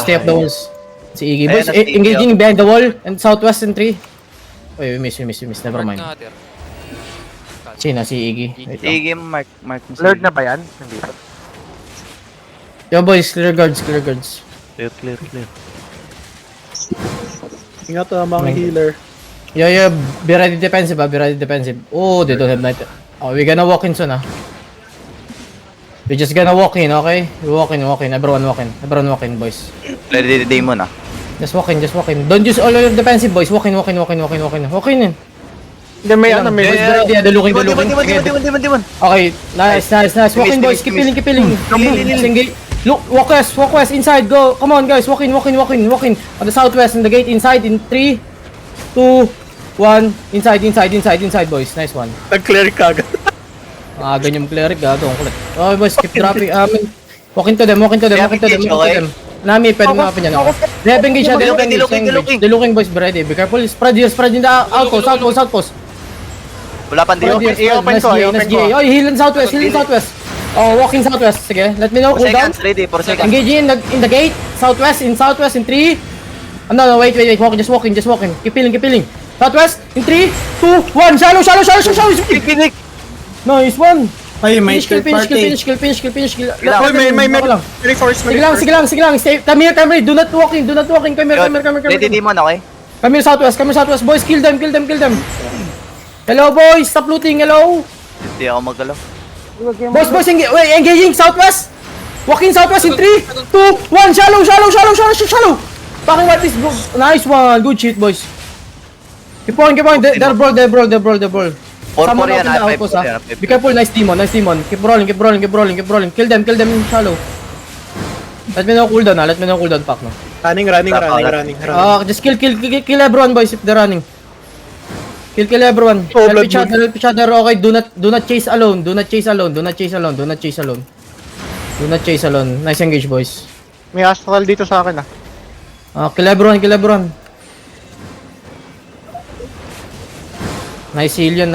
Stay up the walls. Si Iggy. Ayan Boys, na si Iggy, engaging behind the wall and southwest in 3. Wait, we miss. Never mind. Sina, si Iggy. Wait lang. Sige, mark mo si Lord na ba yan? Hindi pa. Yo boys, clear guards. Clear. Ingat na mga healer. Yo, be ready defensive. Oh, they don't have night. Oh, we gonna walk in soon We're just gonna walk in, okay? We walk in. Everyone walk in, boys. Ready the demon ah. Just walk in. Don't use all your defensive, boys. Walk in. Hindi, may ano, may... Boys, be ready. The looking. Demon. Okay, nice. Walk in, boys. Keep healing. Engage. Look, walk west, inside, go. Come on, guys, walk in. On the southwest, in the gate, inside, in 3, 2, 1. Inside, boys. Nice one. Nag-cleric ka agad. Ganyan yung cleric, gago. Ang kulit. Okay, boys, keep dropping. Walk into them. Nami, pwede mo kapin yan, okay? They have engaged, They're looking, boys, be ready. Be careful, spread in the outpost. Wala pang demon. I-open ko. Oh, heal in southwest. Oh, walking southwest. Sige, let me know, 4 cool down. seconds, ready, 4 seconds. Engaging in the gate, southwest in 3. No, wait, just walking. Keep healing. Southwest in 3, 2, 1. Shallow. Pinik. Nice one. Ay, may Finish. skill party. May reinforce. Sige lang. Stay. Come here. Do not walking. Come here. Ready demon, okay? Come here, southwest. Boys, kill them. Hello, boys. Stop looting. Hello. Hindi ako magalaw. Boys, engaging southwest. Walking southwest in 3, 2, 1. Shallow. Fucking what is nice one. Good shit, boys. Keep on. They're brawl. 4-4 Someone yan, open the outpost, ah. Be careful, nice demon. Keep rolling. Kill them in shallow. Let me know cooldown, pack, no? Running. Just kill everyone, boys, if they're running. Kill everyone. Oh, Help blood each other, okay? Do not chase alone. Nice engage, boys. May astral dito sa akin Kill everyone. Nice heal yan.